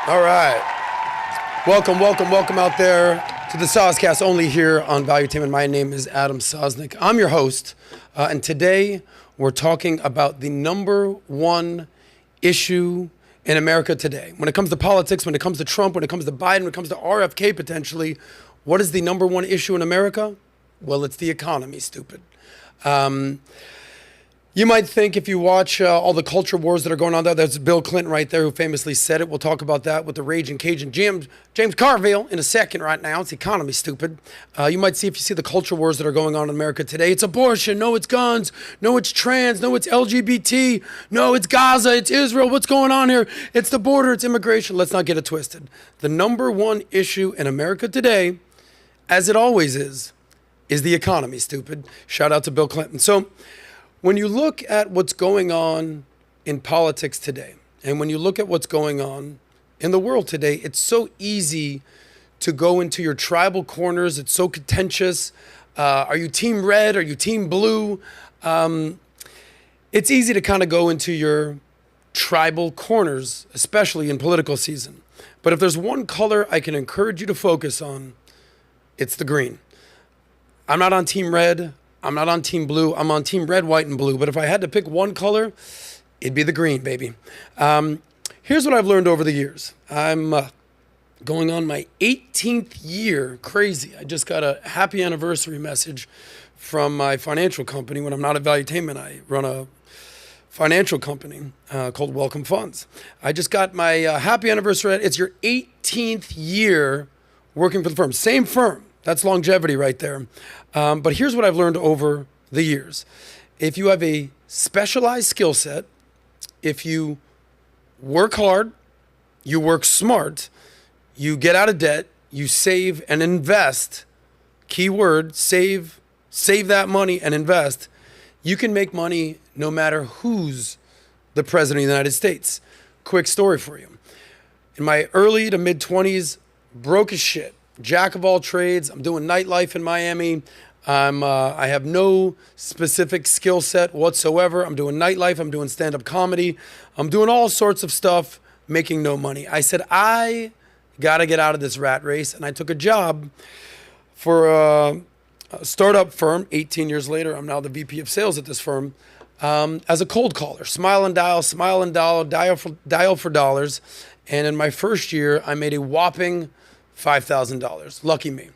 All right. Welcome out there to the SOSCAST, only here on Valuetainment. My name is Adam Sosnick. I'm your host, and today we're talking about the number one issue in America today. When it comes to politics, when it comes to Trump, when it comes to Biden, when it comes to RFK potentially, what is the number one issue in America? Well, it's the economy, stupid. You might think if you watch all the culture wars that are going on there, there's Bill Clinton right there who famously said it. We'll talk about that with the Raging Cajun James Carville in a second right now. It's the economy, stupid. You might see if you see the culture wars that are going on in America today. It's abortion. No, it's guns. No, it's trans. No, it's LGBT. No, it's Gaza. It's Israel. What's going on here? It's the border. It's immigration. Let's not get it twisted. The number one issue in America today, as it always is the economy, stupid. Shout out to Bill Clinton. So, when you look at what's going on in politics today, and when you look at what's going on in the world today, it's so easy to go into your tribal corners. It's so contentious. Are you team red? Are you team blue? It's easy to kind of go into your tribal corners, especially in political season. But if there's one color I can encourage you to focus on, it's the green. I'm not on team red. I'm not on team blue. I'm on team red, white, and blue. But if I had to pick one color, it'd be the green, baby. Here's what I've learned over the years. I'm going on my 18th year. Crazy. I just got a happy anniversary message from my financial company. When I'm not at Valuetainment, I run a financial company called Welcome Funds. I just got my happy anniversary. It's your 18th year working for the firm. Same firm. That's longevity right there. But here's what I've learned over the years. If you have a specialized skill set, if you work hard, you work smart, you get out of debt, you save and invest, keyword, save that money and invest, you can make money no matter who's the president of the United States. Quick story for you. In my early to mid 20s, broke as shit. Jack of all trades. I'm doing nightlife in Miami. I have no specific skill set whatsoever. I'm doing nightlife. I'm doing stand-up comedy. I'm doing all sorts of stuff, making no money. I said, I got to get out of this rat race. And I took a job for a startup firm. 18 years later, I'm now the VP of sales at this firm, as a cold caller. Smile and dial for dollars. And in my first year, I made a whopping $5,000. Lucky me.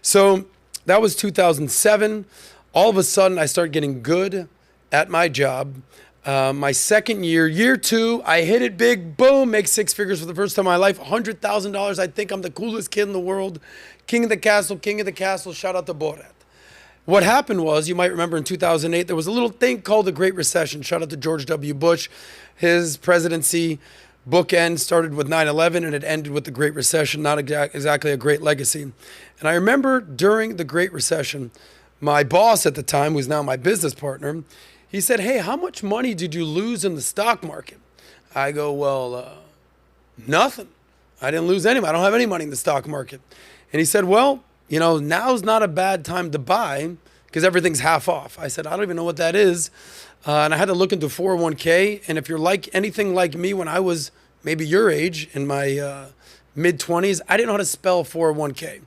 So that was 2007. All of a sudden, I started getting good at my job. My second year, year two, I hit it big. Boom, make six figures for the first time in my life. $100,000. I think I'm the coolest kid in the world. King of the castle. Shout out to Borat. What happened was, you might remember in 2008, there was a little thing called the Great Recession. Shout out to George W. Bush. His presidency bookend started with 9/11 and it ended with the Great Recession. Not exactly a great legacy. And I remember during the Great Recession, my boss at the time, who's now my business partner, he said, "Hey, how much money did you lose in the stock market?" I go, "Well, nothing. I didn't lose any money. I don't have any money in the stock market." And he said, "Well, now's not a bad time to buy because everything's half off." I said, "I don't even know what that is." And I had to look into 401k. And if you're like anything like me, when I was maybe your age in my mid-20s, I didn't know how to spell 401k.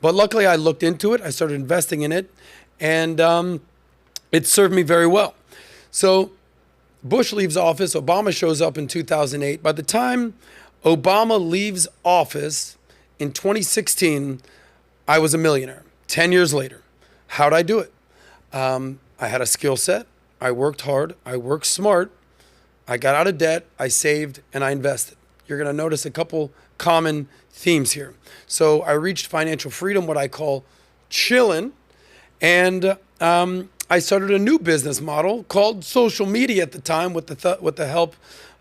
But luckily, I looked into it. I started investing in it. And it served me very well. So Bush leaves office. Obama shows up in 2008. By the time Obama leaves office in 2016, I was a millionaire. 10 years later. How'd I do it? I had a skill set. I worked hard, I worked smart, I got out of debt, I saved, and I invested. You're gonna notice a couple common themes here. So I reached financial freedom, what I call chillin', and I started a new business model called social media at the time with the help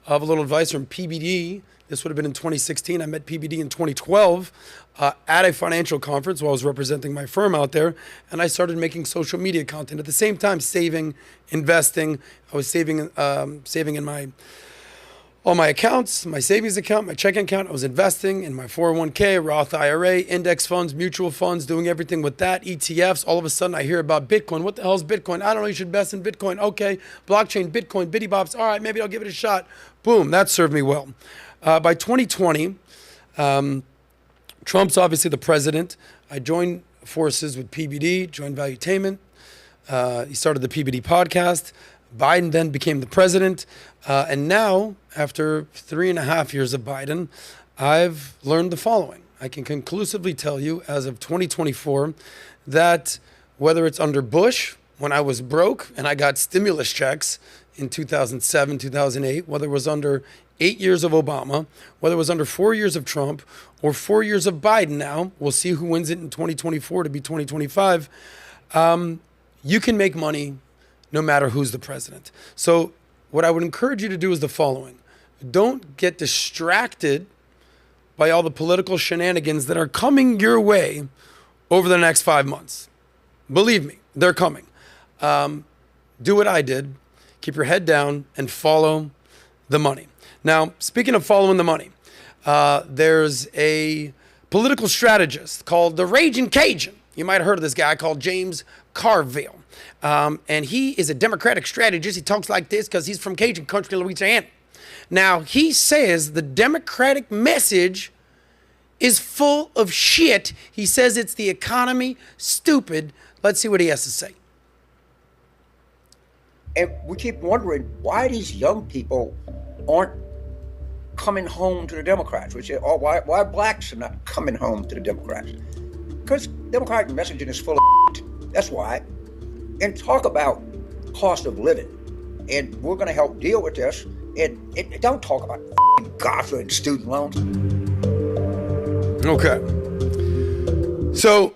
of a little advice from PBD. This would have been in 2016. I met PBD in 2012 at a financial conference while I was representing my firm out there. And I started making social media content. At the same time, saving, investing. I was saving in all my accounts, my savings account, my checking account. I was investing in my 401k, Roth IRA, index funds, mutual funds, doing everything with that, ETFs. All of a sudden, I hear about Bitcoin. What the hell is Bitcoin? I don't know. You should invest in Bitcoin. Okay. Blockchain, Bitcoin, bitty bops. All right, maybe I'll give it a shot. Boom. That served me well. By 2020, Trump's obviously the president. I joined forces with PBD, joined Valuetainment. He started the PBD podcast. Biden then became the president. And now, after 3.5 years of Biden, I've learned the following. I can conclusively tell you, as of 2024, that whether it's under Bush, when I was broke and I got stimulus checks in 2007, 2008, whether it was under 8 years of Obama, whether it was under 4 years of Trump, or 4 years of Biden now, we'll see who wins it in 2024 to be 2025, you can make money no matter who's the president. So what I would encourage you to do is the following. Don't get distracted by all the political shenanigans that are coming your way over the next 5 months. Believe me, they're coming. Do what I did. Keep your head down and follow the money. Now, speaking of following the money, there's a political strategist called the Raging Cajun. You might have heard of this guy called James Carville. And he is a Democratic strategist. He talks like this because he's from Cajun country, Louisiana. Now, he says the Democratic message is full of shit. He says it's the economy, stupid. Let's see what he has to say. And we keep wondering why these young people aren't coming home to the Democrats. We say, oh, why blacks are not coming home to the Democrats? Because Democratic messaging is full of shit. That's why. And talk about cost of living. And we're going to help deal with this. And don't talk about Gaza and student loans. Okay. So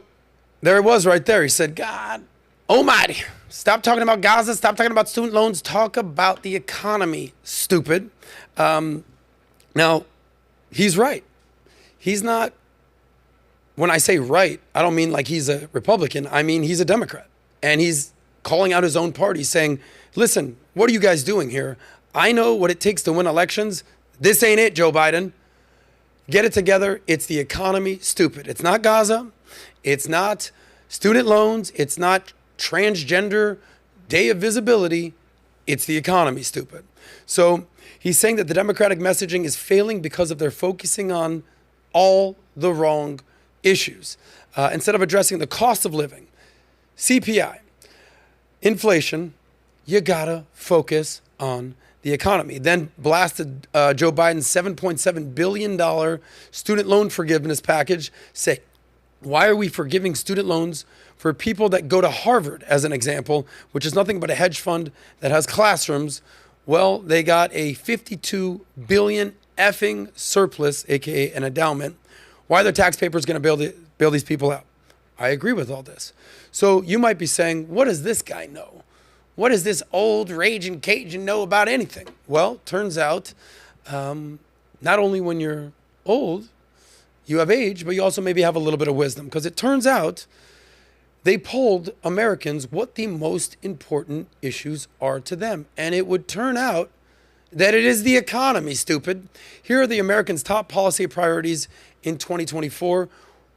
there it was right there. He said, God almighty, stop talking about Gaza. Stop talking about student loans. Talk about the economy, stupid. Now, he's right. He's not, when I say right, I don't mean like he's a Republican. I mean, he's a Democrat. And he's calling out his own party saying, listen, what are you guys doing here? I know what it takes to win elections. This ain't it, Joe Biden. Get it together. It's the economy, stupid. It's not Gaza. It's not student loans. It's not transgender day of visibility. It's the economy, stupid. So he's saying that the Democratic messaging is failing because of their focusing on all the wrong issues. Instead of addressing the cost of living, CPI, inflation, you gotta focus on the economy. Then blasted Joe Biden's $7.7 billion student loan forgiveness package. Say, why are we forgiving student loans for people that go to Harvard, as an example, which is nothing but a hedge fund that has classrooms? Well, they got a $52 billion effing surplus, aka an endowment. Why are the taxpayers going to bail these people out? I agree with all this. So you might be saying, what does this guy know? What does this old Raging Cajun know about anything? Well, turns out, not only when you're old, you have age, but you also maybe have a little bit of wisdom. Because it turns out they polled Americans what the most important issues are to them. And it would turn out that it is the economy, stupid. Here are the Americans' top policy priorities in 2024,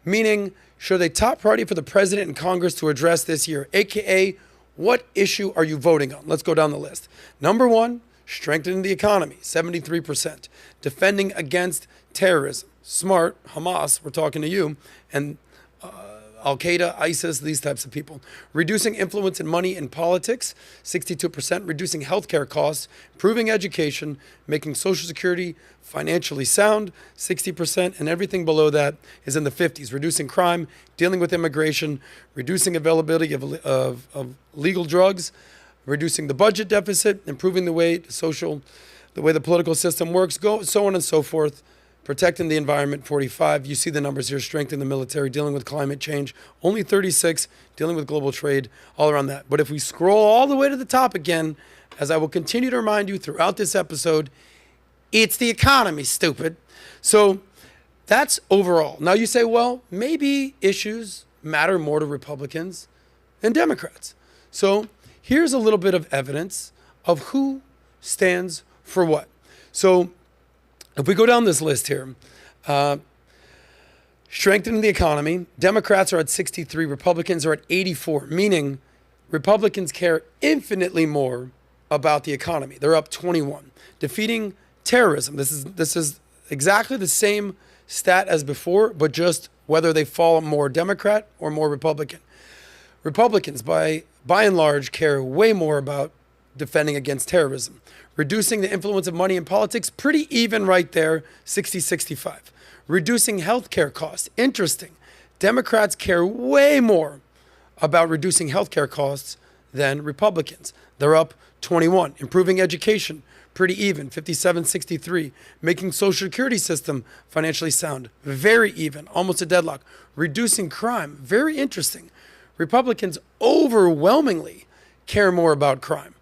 meaning should a top priority for the president and Congress to address this year, AKA, what issue are you voting on? Let's go down the list. Number one, strengthening the economy, 73%. Defending against terrorism. Smart, Hamas, we're talking to you, and Al-Qaeda, ISIS, these types of people. Reducing influence and money in politics, 62%. Reducing healthcare costs, improving education, making Social Security financially sound, 60%. And everything below that is in the 50s. Reducing crime, dealing with immigration, reducing availability of legal drugs, reducing the budget deficit, improving the way the political system works, so on and so forth. Protecting the environment, 45. You see the numbers here. Strengthening the military, dealing with climate change, only 36. Dealing with global trade, all around that. But if we scroll all the way to the top again, as I will continue to remind you throughout this episode, it's the economy, stupid. So that's overall. Now you say, well, maybe issues matter more to Republicans than Democrats. So here's a little bit of evidence of who stands for what. So if we go down this list here, strengthening the economy, Democrats are at 63, Republicans are at 84, meaning Republicans care infinitely more about the economy. They're up 21. Defeating terrorism, this is exactly the same stat as before, but just whether they fall more Democrat or more Republican. Republicans, by and large, care way more about defending against terrorism. Reducing the influence of money in politics, pretty even right there, 60-65. Reducing healthcare costs, interesting. Democrats care way more about reducing healthcare costs than Republicans. They're up 21. Improving education, pretty even, 57-63. Making social security system financially sound, very even, almost a deadlock. Reducing crime, very interesting. Republicans overwhelmingly care more about crime.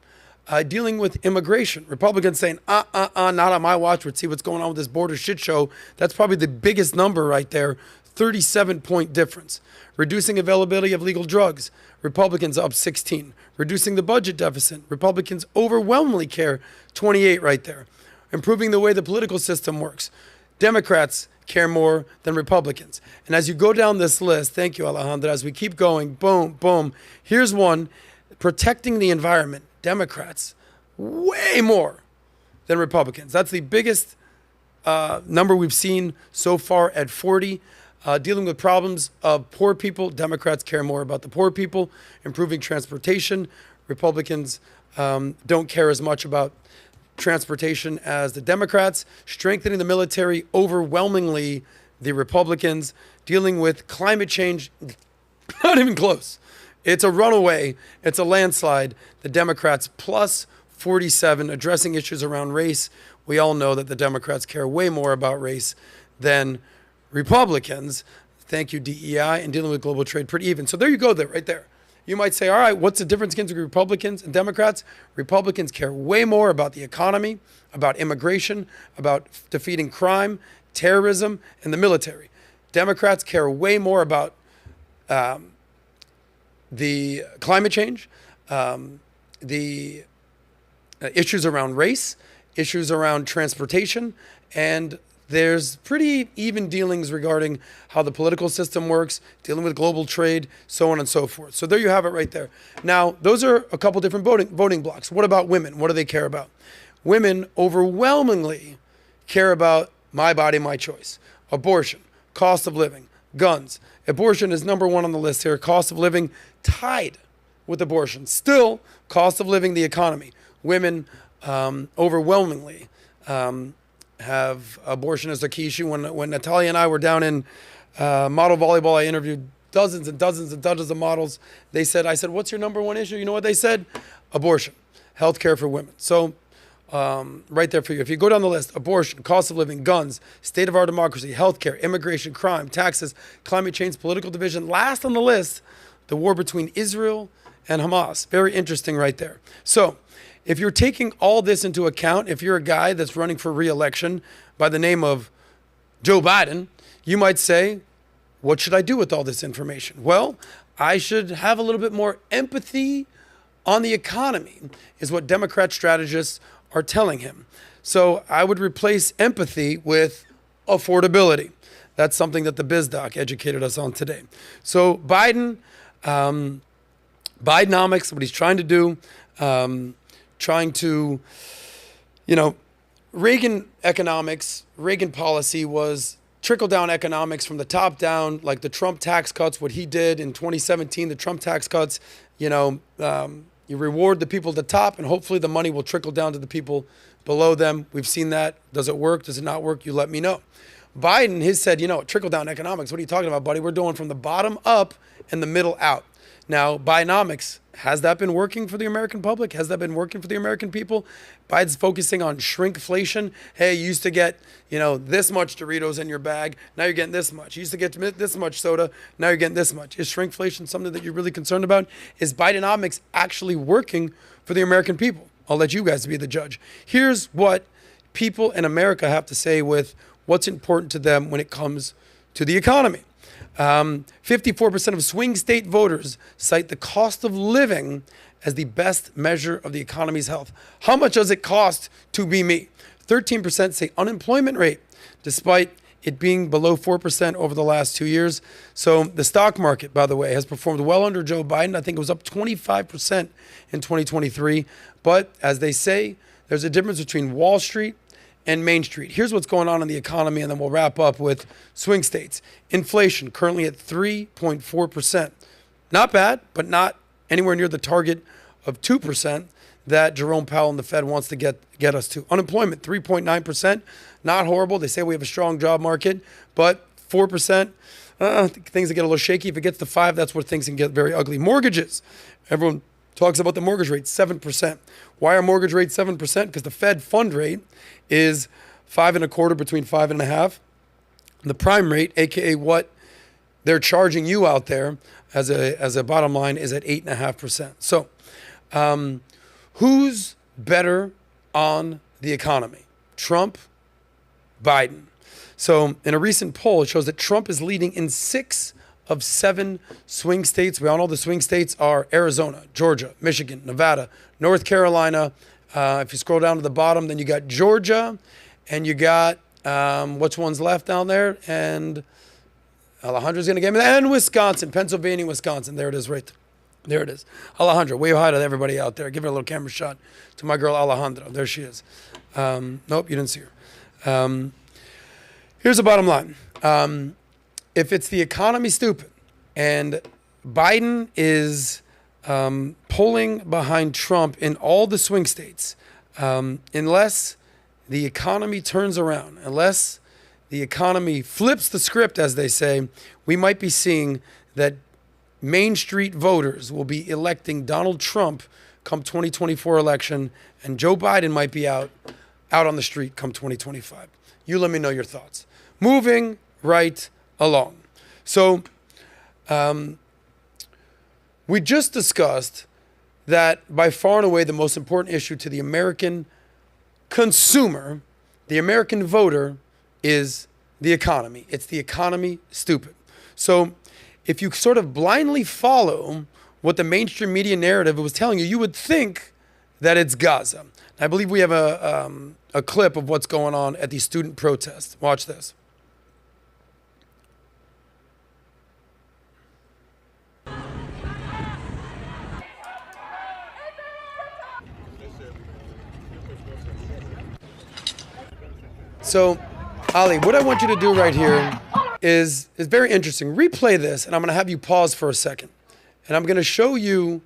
Dealing with immigration, Republicans saying, not on my watch. Let's see what's going on with this border shit show. That's probably the biggest number right there, 37-point difference. Reducing availability of legal drugs, Republicans up 16. Reducing the budget deficit, Republicans overwhelmingly care, 28 right there. Improving the way the political system works, Democrats care more than Republicans. And as you go down this list, thank you, Alejandra, as we keep going, boom, boom, here's one, protecting the environment, Democrats, way more than Republicans. That's the biggest number we've seen so far at 40. Dealing with problems of poor people, Democrats care more about the poor people. Improving transportation, Republicans don't care as much about transportation as the Democrats. Strengthening the military, overwhelmingly the Republicans. Dealing with climate change, not even close. It's a runaway. It's a landslide. The Democrats plus 47. Addressing issues around race. We all know that the Democrats care way more about race than Republicans. Thank you, DEI. And dealing with global trade, pretty even. So there you go, there, right there. You might say, all right, what's the difference between Republicans and Democrats? Republicans care way more about the economy, about immigration, about defeating crime, terrorism, and the military. Democrats care way more about the climate change, the issues around race, issues around transportation, and there's pretty even dealings regarding how the political system works, dealing with global trade, so on and so forth. So there you have it right there. Now, those are a couple different voting blocks. What about women? What do they care about? Women overwhelmingly care about my body, my choice. Abortion, cost of living, guns. Abortion is number one on the list here. Cost of living tied with abortion. Still, cost of living, the economy. Women overwhelmingly have abortion as their key issue. When Natalia and I were down in model volleyball, I interviewed dozens and dozens and dozens of models. I said, what's your number one issue? You know what they said? Abortion, healthcare for women. So right there for you. If you go down the list, abortion, cost of living, guns, state of our democracy, healthcare, immigration, crime, taxes, climate change, political division. Last on the list, the war between Israel and Hamas. Very interesting right there. So if you're taking all this into account, if you're a guy that's running for re-election by the name of Joe Biden, you might say, what should I do with all this information? Well, I should have a little bit more empathy on the economy, is what Democrat strategists are telling him. So I would replace empathy with affordability. That's something that the BizDoc educated us on today. So Bidenomics, what he's trying to do, Reagan economics, Reagan policy was trickle-down economics from the top down, like the Trump tax cuts, what he did in 2017, the Trump tax cuts, you reward the people at the top, and hopefully the money will trickle down to the people below them. We've seen that. Does it work? Does it not work? You let me know. Biden has said, trickle-down economics. What are you talking about, buddy? We're doing from the bottom up and the middle out. Now, Bidenomics, has that been working for the American public? Has that been working for the American people? Biden's focusing on shrinkflation. Hey, you used to get, this much Doritos in your bag. Now you're getting this much. You used to get this much soda. Now you're getting this much. Is shrinkflation something that you're really concerned about? Is Bidenomics actually working for the American people? I'll let you guys be the judge. Here's what people in America have to say with what's important to them when it comes to the economy. 54% of swing state voters cite the cost of living as the best measure of the economy's health. How much does it cost to be me? 13% say unemployment rate, despite it being below 4% over the last 2 years. So the stock market, by the way, has performed well under Joe Biden. I think it was up 25% in 2023. But as they say, there's a difference between Wall Street and Main Street. Here's what's going on in the economy, and then we'll wrap up with swing states. Inflation currently at 3.4%. Not bad, but not anywhere near the target of 2% that Jerome Powell and the Fed wants to get us to. Unemployment, 3.9%. Not horrible. They say we have a strong job market, but 4%, things that get a little shaky. If it gets to 5%, that's where things can get very ugly. Mortgages. Everyone talks about the mortgage rate, 7%. Why are mortgage rates 7%? Because the Fed fund rate is 5.25%, between 5.5%. The prime rate, aka what they're charging you out there as a bottom line, is at 8.5%. So, who's better on the economy? Trump, Biden. So, in a recent poll, it shows that Trump is leading in 6 of 7 swing states. We all know the swing states are Arizona, Georgia, Michigan, Nevada, North Carolina. If you scroll down to the bottom, then you got Georgia, and you got which one's left down there? And Alejandra's going to get me that. And Wisconsin, Pennsylvania, Wisconsin. There it is right there. It is. Alejandra, wave hi to everybody out there. Give her a little camera shot to my girl Alejandra. There she is. Nope, you didn't see her. Here's the bottom line. If it's the economy, stupid, and Biden is polling behind Trump in all the swing states, unless the economy turns around, unless the economy flips the script, as they say, we might be seeing that Main Street voters will be electing Donald Trump come 2024 election, and Joe Biden might be out on the street come 2025. You let me know your thoughts. Moving right along. So we just discussed that by far and away the most important issue to the American consumer, the American voter, is the economy. It's the economy, stupid. So if you sort of blindly follow what the mainstream media narrative was telling you, you would think that it's Gaza. I believe we have a clip of what's going on at the student protest. Watch this. So, Ali, what I want you to do right here is very interesting. Replay this, and I'm going to have you pause for a second. And I'm going to show you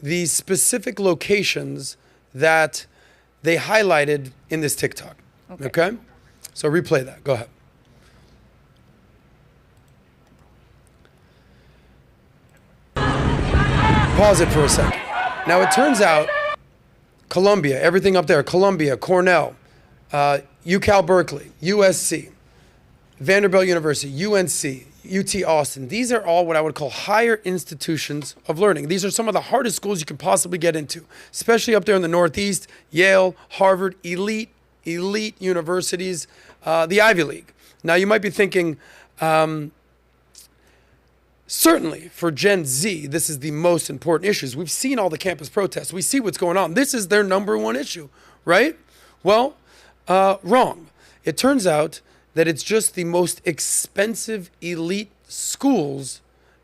the specific locations that they highlighted in this TikTok. Okay? So replay that. Go ahead. Pause it for a second. Now, it turns out Columbia, everything up there, Columbia, Cornell, UCal Berkeley, USC, Vanderbilt University, UNC, UT Austin. These are all what I would call higher institutions of learning. These are some of the hardest schools you can possibly get into, especially up there in the Northeast, Yale, Harvard, elite universities, the Ivy League. Now, you might be thinking, certainly for Gen Z, this is the most important issues. We've seen all the campus protests. We see what's going on. This is their number one issue, right? Well, wrong. It turns out that it's just the most expensive elite schools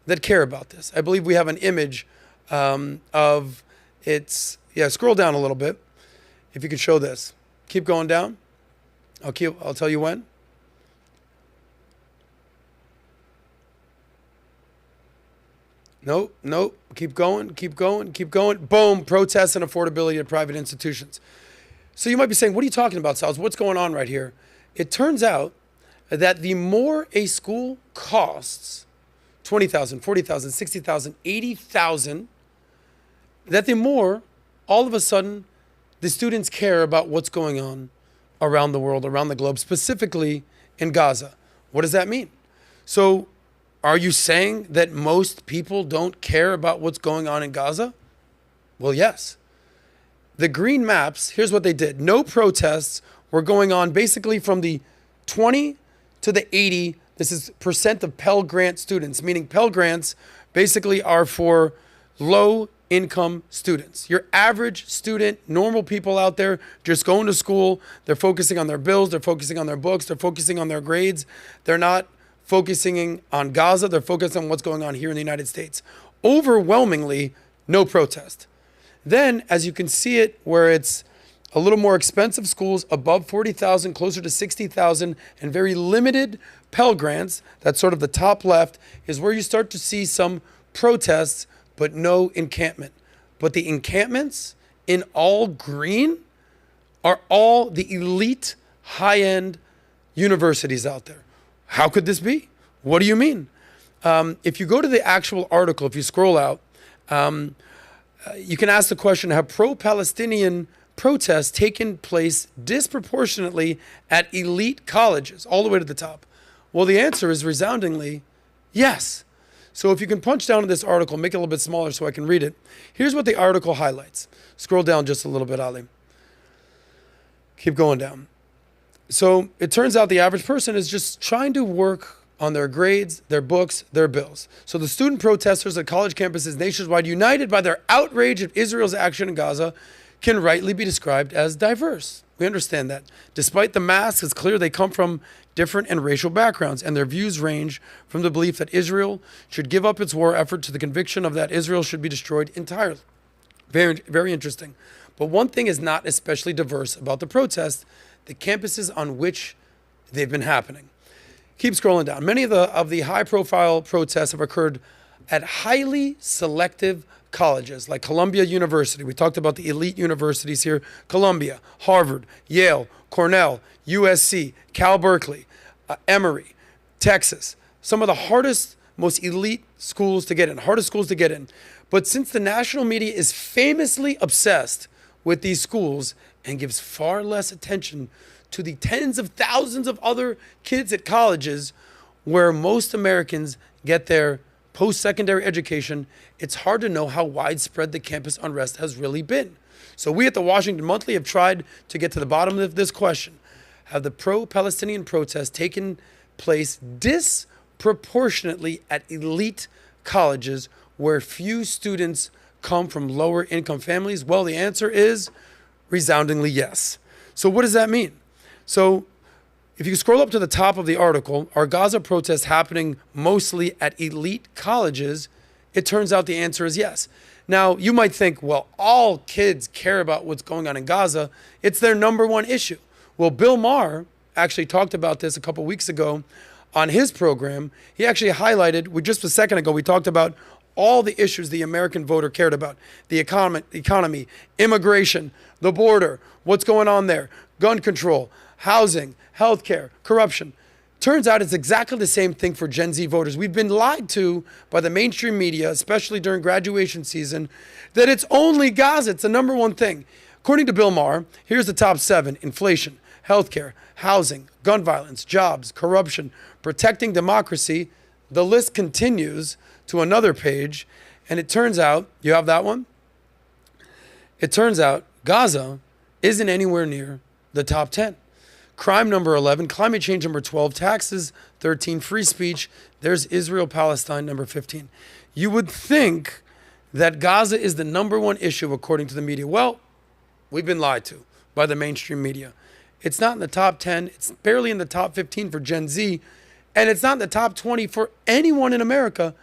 that care about this. I believe we have an image of its, scroll down a little bit. If you could show this. Keep going down. I'll tell you when. Nope. Keep going. Boom, protests and affordability of private institutions. So you might be saying, what are you talking about, Salz? What's going on right here? It turns out that the more a school costs, $20,000, $40,000, $60,000, $80,000, that the more, all of a sudden, the students care about what's going on around the world, around the globe, specifically in Gaza. What does that mean? So are you saying that most people don't care about what's going on in Gaza? Well, yes. The green maps, here's what they did. No protests were going on basically from the 20 to the 80. This is percent of Pell Grant students, meaning Pell Grants basically are for low income students. Your average student, normal people out there just going to school. They're focusing on their bills. They're focusing on their books. They're focusing on their grades. They're not focusing on Gaza. They're focused on what's going on here in the United States. Overwhelmingly, no protest. Then, as you can see it, where it's A little more expensive schools above 40,000, closer to 60,000, and very limited Pell Grants, that's sort of the top left, is where you start to see some protests, but no encampment. But the encampments in all green are all the elite, high-end universities out there. How could this be? What do you mean? If you go to the actual article, if you scroll out, you can ask the question, have pro-Palestinian protests taken place disproportionately at elite colleges, all the way to the top? Well, the answer is resoundingly yes. So if you can punch down to this article, make it a little bit smaller so I can read it. Here's what the article highlights. Scroll down just a little bit, Ali. Keep going down. So it turns out the average person is just trying to work on their grades, their books, their bills. So the student protesters at college campuses nationwide, united by their outrage at Israel's action in Gaza, can rightly be described as diverse. We understand that. Despite the masks, it's clear they come from different and racial backgrounds, and their views range from the belief that Israel should give up its war effort to the conviction of that Israel should be destroyed entirely. Very, very interesting. But one thing is not especially diverse about the protests, the campuses on which they've been happening. Keep scrolling down. Many of the high-profile protests have occurred at highly selective colleges like Columbia University. We talked about the elite universities here. Columbia, Harvard, Yale, Cornell, USC, Cal Berkeley, Emory, Texas. Some of the hardest, most elite schools to get in, hardest schools to get in. But since the national media is famously obsessed with these schools and gives far less attention to the tens of thousands of other kids at colleges where most Americans get their post-secondary education, it's hard to know how widespread the campus unrest has really been. So we at the Washington Monthly have tried to get to the bottom of this question. Have the pro-Palestinian protests taken place disproportionately at elite colleges where few students come from lower income families? Well, the answer is resoundingly yes. So what does that mean? So if you scroll up to the top of the article, are Gaza protests happening mostly at elite colleges? It turns out the answer is yes. Now, you might think, well, all kids care about what's going on in Gaza. It's their number one issue. Well, Bill Maher actually talked about this a couple weeks ago on his program. He actually highlighted, just a second ago, we talked about all the issues the American voter cared about. The economy, immigration, the border, what's going on there, gun control, housing, healthcare, corruption. Turns out it's exactly the same thing for Gen Z voters. We've been lied to by the mainstream media, especially during graduation season, that it's only Gaza. It's the number one thing. According to Bill Maher, here's the top 7: inflation, healthcare, housing, gun violence, jobs, corruption, protecting democracy. The list continues to another page, and it turns out, you have that one? It turns out Gaza isn't anywhere near the top 10. Crime number 11, climate change number 12, taxes 13, free speech. There's Israel-Palestine number 15. You would think that Gaza is the number one issue according to the media. Well, we've been lied to by the mainstream media. It's not in the top 10. It's barely in the top 15 for Gen Z. And it's not in the top 20 for anyone in America.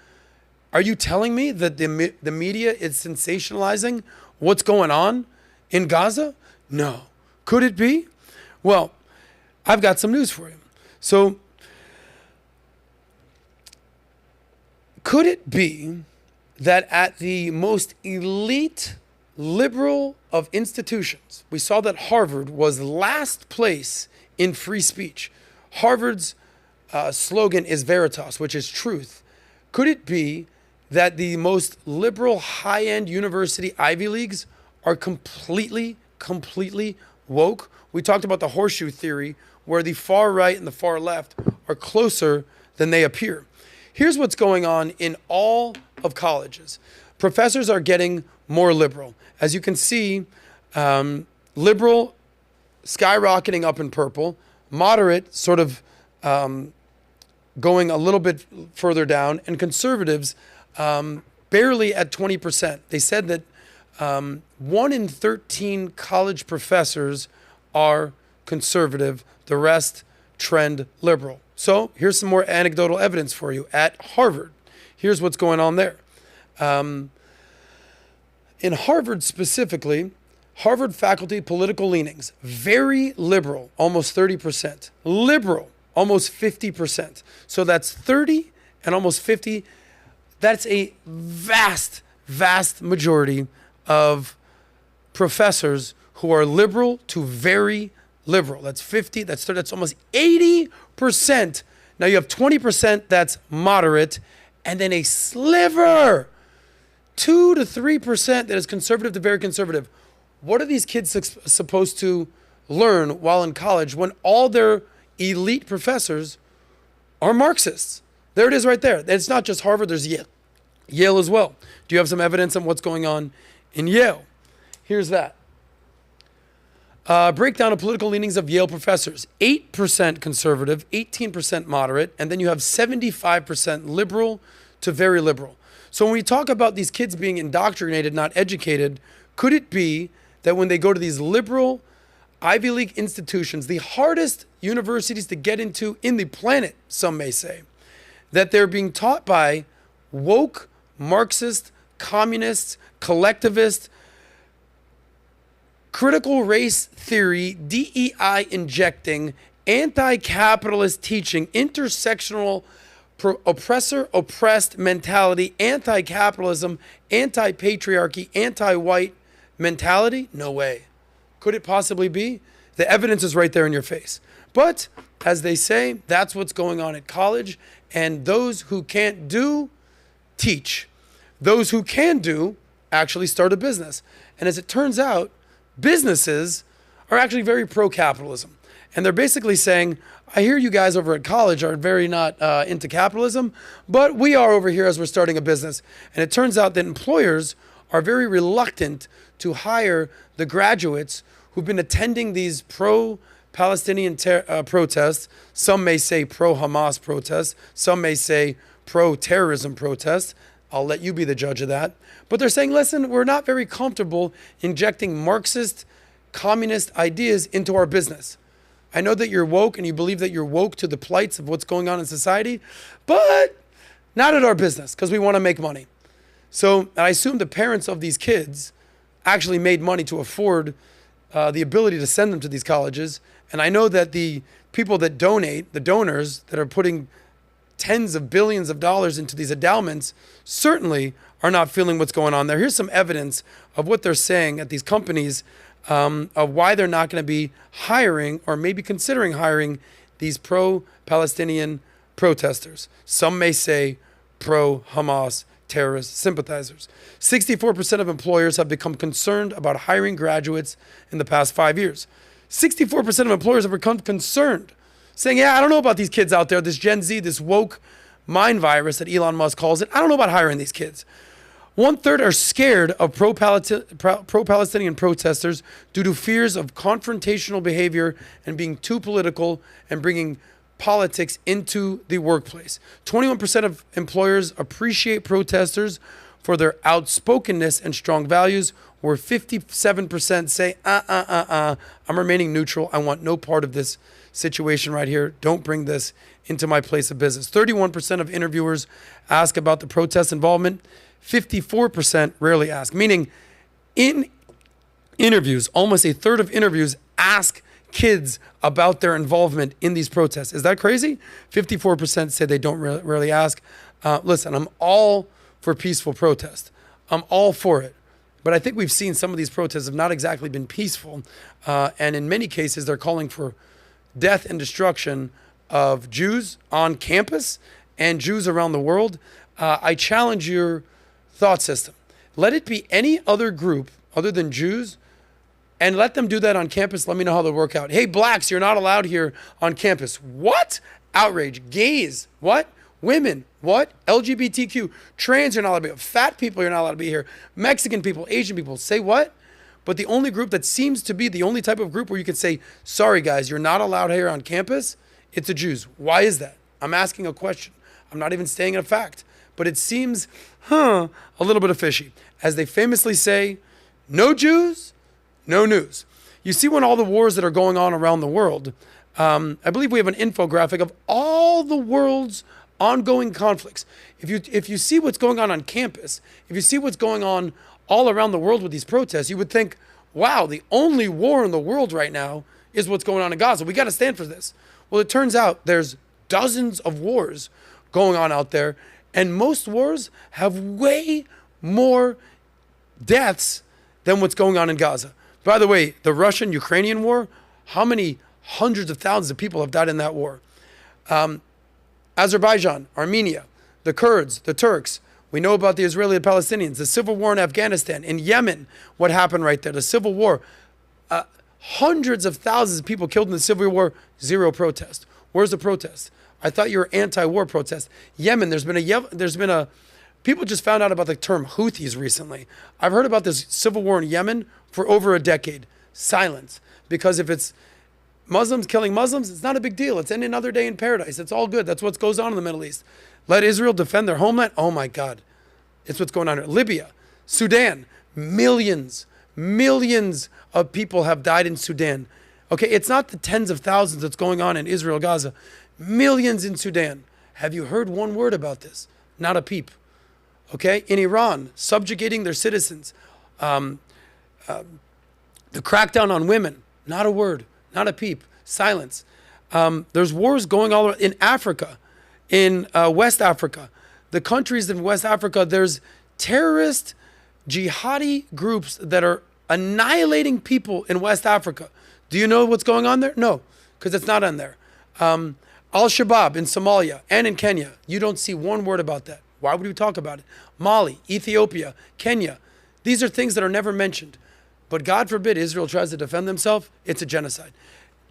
Are you telling me that the media is sensationalizing what's going on in Gaza? No. Could it be? Well, I've got some news for you. So, could it be that at the most elite liberal of institutions, we saw that Harvard was last place in free speech. Harvard's slogan is Veritas, which is truth. Could it be that the most liberal high-end university Ivy Leagues are completely woke? We talked about the horseshoe theory, where the far right and the far left are closer than they appear. Here's what's going on in all of colleges. Professors are getting more liberal. As you can see, liberal skyrocketing up in purple, moderate sort of going a little bit further down, and conservatives barely at 20%. They said that 1 in 13 college professors are conservative, the rest trend liberal. So here's some more anecdotal evidence for you. At Harvard, here's what's going on there. In Harvard specifically, Harvard faculty political leanings, very liberal, almost 30%. Liberal, almost 50%. So that's 30 and almost 50. That's a vast, vast majority of professors who are liberal to very liberal. That's 50, that's 30, that's almost 80%. Now you have 20% that's moderate, and then a sliver, 2 to 3% that is conservative to very conservative. What are these kids supposed to learn while in college when all their elite professors are Marxists? There it is right there. It's not just Harvard, there's Yale as well. Do you have some evidence on what's going on in Yale? Here's that. Breakdown of political leanings of Yale professors. 8% conservative, 18% moderate, and then you have 75% liberal to very liberal. So when we talk about these kids being indoctrinated, not educated, could it be that when they go to these liberal Ivy League institutions, the hardest universities to get into in the planet, some may say, that they're being taught by woke, Marxist, communists, collectivists, critical race theory, DEI injecting, anti-capitalist teaching, intersectional oppressor-oppressed mentality, anti-capitalism, anti-patriarchy, anti-white mentality? No way. Could it possibly be? The evidence is right there in your face. But, as they say, that's what's going on at college, and those who can't do, teach. Those who can do, actually start a business. And as it turns out, businesses are actually very pro-capitalism. And they're basically saying, I hear you guys over at college are very not into capitalism, but we are over here as we're starting a business. And it turns out that employers are very reluctant to hire the graduates who've been attending these pro-Palestinian protests. Some may say pro-Hamas protests. Some may say pro-terrorism protests. I'll let you be the judge of that. But they're saying, listen, we're not very comfortable injecting Marxist, communist ideas into our business. I know that you're woke and you believe that you're woke to the plights of what's going on in society, but not at our business because we want to make money. So I assume the parents of these kids actually made money to afford the ability to send them to these colleges. And I know that the people that donate, the donors that are putting tens of billions of dollars into these endowments, certainly are not feeling what's going on there. Here's some evidence of what they're saying at these companies of why they're not going to be hiring or maybe considering hiring these pro-Palestinian protesters. Some may say pro-Hamas terrorist sympathizers. 64% of employers have become concerned about hiring graduates in the past 5 years. 64% of employers have become concerned, saying, yeah, I don't know about these kids out there, this Gen Z, this woke mind virus that Elon Musk calls it. I don't know about hiring these kids. 1/3 are scared of pro-Palestinian protesters due to fears of confrontational behavior and being too political and bringing politics into the workplace. 21% of employers appreciate protesters for their outspokenness and strong values, where 57% say, I'm remaining neutral. I want no part of this situation right here. Don't bring this into my place of business. 31% of interviewers ask about the protest involvement. 54% rarely ask, meaning in interviews, almost 1/3 of interviews ask kids about their involvement in these protests. Is that crazy? 54% say they don't really ask. Listen, I'm all for peaceful protest. I'm all for it. But I think we've seen some of these protests have not exactly been peaceful. And in many cases, they're calling for death and destruction of Jews on campus and Jews around the world. I challenge your thought system. Let it be any other group other than Jews, and let them do that on campus. Let me know how they work out. Hey, blacks, you're not allowed here on campus. What? Outrage. Gays. What? Women. What? LGBTQ. Trans, you're not allowed to be here. Fat people, you're not allowed to be here. Mexican people, Asian people. Say what? But the only group that seems to be the only type of group where you can say, sorry, guys, you're not allowed here on campus, it's the Jews. Why is that? I'm asking a question. I'm not even stating a fact. But it seems, a little bit of fishy. As they famously say, no Jews, no news. You see, when all the wars that are going on around the world, I believe we have an infographic of all the world's ongoing conflicts. If you see what's going on campus, if you see what's going on all around the world with these protests, you would think, wow, the only war in the world right now is what's going on in Gaza. We got to stand for this. Well, it turns out there's dozens of wars going on out there, and most wars have way more deaths than what's going on in Gaza. By the way, the Russian-Ukrainian war, how many hundreds of thousands of people have died in that war? Azerbaijan, Armenia, the Kurds, the Turks. We know about the Israeli and Palestinians, the civil war in Afghanistan, in Yemen, what happened right there, the civil war. Hundreds of thousands of people killed in the civil war, zero protest. Where's the protest? I thought you were anti-war protest. Yemen, there's been a, people just found out about the term Houthis recently. I've heard about this civil war in Yemen for over a decade. Silence. Because if it's Muslims killing Muslims, it's not a big deal. It's any another day in paradise. It's all good. That's what goes on in the Middle East. Let Israel defend their homeland. Oh my God. It's what's going on here. Libya, Sudan, millions of people have died in Sudan. Okay, it's not the tens of thousands that's going on in Israel, Gaza. Millions in Sudan. Have you heard one word about this? Not a peep. Okay, in Iran, subjugating their citizens. The crackdown on women. Not a word. Not a peep. Silence. There's wars going all around in Africa, in West Africa. The countries in West Africa, there's terrorist jihadi groups that are annihilating people in West Africa. Do you know what's going on there? No, because it's not on there. Al-Shabaab in Somalia and in Kenya. You don't see one word about that. Why would we talk about it? Mali, Ethiopia, Kenya. These are things that are never mentioned. But God forbid Israel tries to defend themselves, it's a genocide.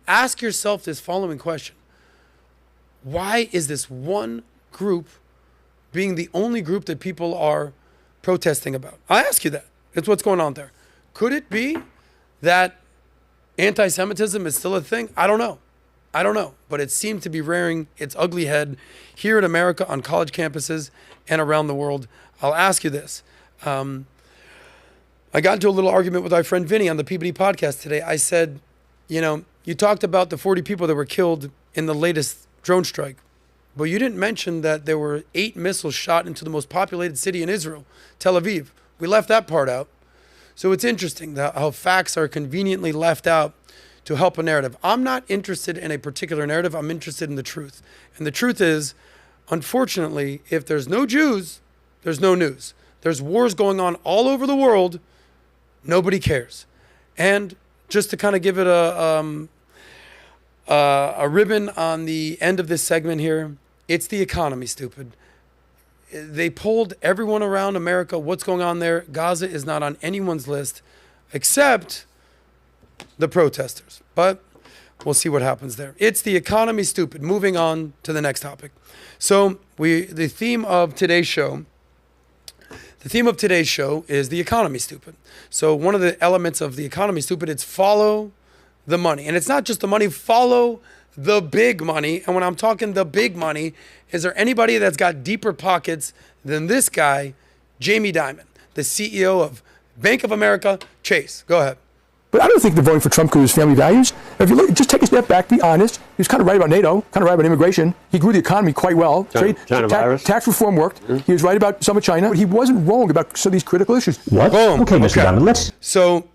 Ask yourself this following question. Why is this one group being the only group that people are protesting about? I ask you that. It's what's going on there. Could it be that anti-Semitism is still a thing? I don't know. But it seemed to be rearing its ugly head here in America on college campuses and around the world. I'll ask you this. I got into a little argument with my friend Vinny on the PBD podcast today. I said, you talked about the 40 people that were killed in the latest drone strike, but you didn't mention that there were 8 missiles shot into the most populated city in Israel, Tel Aviv. We left that part out. So it's interesting how facts are conveniently left out to help a narrative. I'm not interested in a particular narrative. I'm interested in the truth. And the truth is, unfortunately, if there's no Jews, there's no news. There's wars going on all over the world. Nobody cares. And just to kind of give it a ribbon on the end of this segment here, it's the economy, stupid. They polled everyone around America. What's going on there? Gaza is not on anyone's list except the protesters. But we'll see what happens there. It's the economy, stupid. Moving on to the next topic. So the theme of today's show is the economy, stupid. So one of the elements of the economy, stupid, it's follow the money. And it's not just the money, follow the big money. And when I'm talking the big money, is there anybody that's got deeper pockets than this guy, Jamie Dimon, the CEO of Bank of America, Chase? Go ahead. But I don't think they're voting for Trump because of his family values. If you look, just take a step back, be honest. He was kind of right about NATO, kind of right about immigration. He grew the economy quite well. Tax reform worked. Mm-hmm. He was right about some of China, but he wasn't wrong about some of these critical issues. What? Boom. Okay, Mr. Dimon, let's... So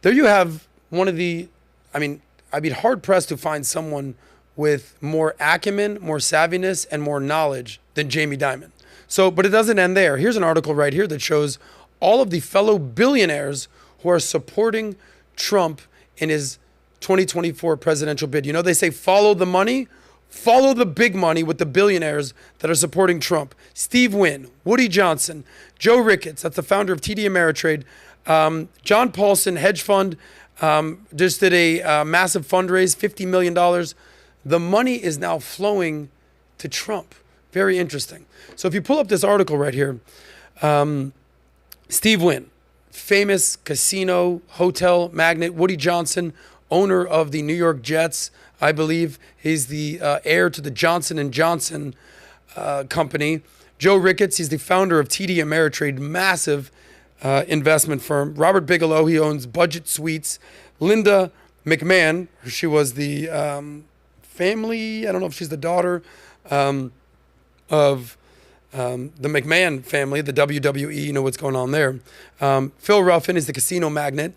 there you have one of the, I'd be hard-pressed to find someone with more acumen, more savviness, and more knowledge than Jamie Dimon. So, but it doesn't end there. Here's an article right here that shows all of the fellow billionaires who are supporting Trump in his 2024 presidential bid. They say follow the money, follow the big money with the billionaires that are supporting Trump. Steve Wynn, Woody Johnson, Joe Ricketts, that's the founder of TD Ameritrade, John Paulson, hedge fund, just did a massive fundraise, $50 million. The money is now flowing to Trump. Very interesting. So if you pull up this article right here, Steve Wynn, famous casino hotel magnate, Woody Johnson, owner of the New York Jets, I believe. He's the heir to the Johnson & Johnson company. Joe Ricketts, he's the founder of TD Ameritrade, massive investment firm. Robert Bigelow, he owns Budget Suites. Linda McMahon, she was the family, I don't know if she's the daughter of the McMahon family, the WWE, you know what's going on there. Phil Ruffin is the casino magnate.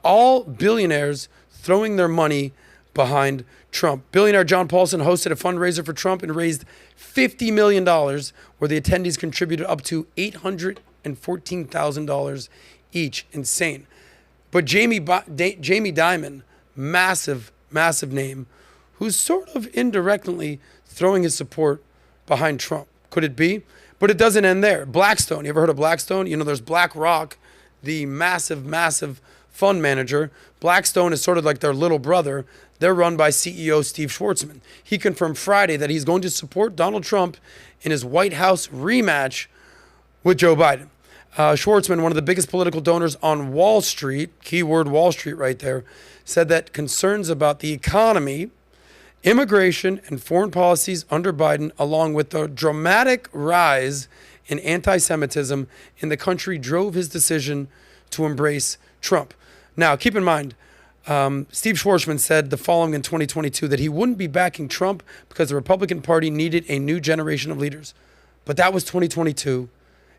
All billionaires throwing their money behind Trump. Billionaire John Paulson hosted a fundraiser for Trump and raised $50 million, where the attendees contributed up to $814,000 each. Insane. But Jamie Dimon, massive name, who's sort of indirectly throwing his support behind Trump. Could it be? But it doesn't end there. Blackstone, you ever heard of Blackstone? You know, there's BlackRock, the massive fund manager. Blackstone is sort of like their little brother. They're run by CEO Steve Schwarzman. He confirmed Friday that he's going to support Donald Trump in his White House rematch with Joe Biden. Schwarzman, one of the biggest political donors on Wall Street, keyword Wall Street right there, said that concerns about the economy, immigration, and foreign policies under Biden, along with the dramatic rise in anti-Semitism in the country, drove his decision to embrace Trump. Now, keep in mind, Steve Schwarzman said the following in 2022, that he wouldn't be backing Trump because the Republican Party needed a new generation of leaders. But that was 2022,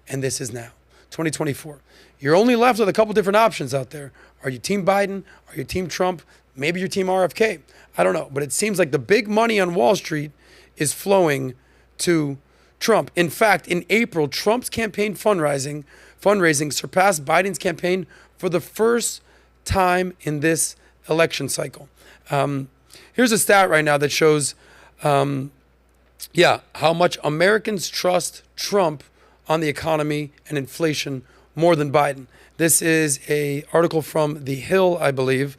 and this is now, 2024. You're only left with a couple different options out there. Are you Team Biden? Are you Team Trump? Maybe you're Team RFK. I don't know. But it seems like the big money on Wall Street is flowing to Trump. In fact, in April, Trump's campaign fundraising surpassed Biden's campaign for the first time in this election cycle. Here's a stat right now that shows, how much Americans trust Trump on the economy and inflation more than Biden. This is an article from The Hill, I believe.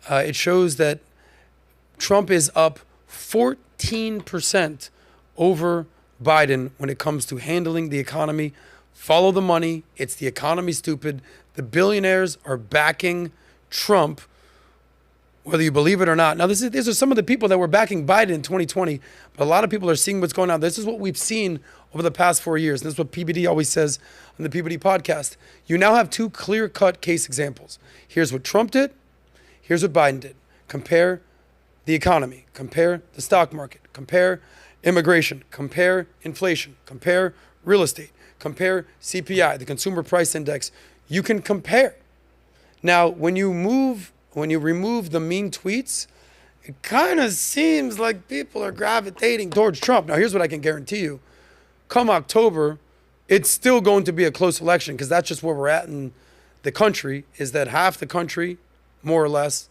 It shows that Trump is up 14% over Biden when it comes to handling the economy. Follow the money. It's the economy, stupid. The billionaires are backing Trump, whether you believe it or not. Now, these are some of the people that were backing Biden in 2020, but a lot of people are seeing what's going on. This is what we've seen over the past 4 years. And this is what PBD always says on the PBD podcast. You now have two clear-cut case examples. Here's what Trump did. Here's what Biden did. Compare the economy. Compare the stock market. Compare immigration. Compare inflation. Compare real estate. Compare CPI, the Consumer Price Index. You can compare. Now, when you remove the mean tweets, it kind of seems like people are gravitating towards Trump. Now, here's what I can guarantee you. Come October, it's still going to be a close election, because that's just where we're at in the country, is that half the country, more or less,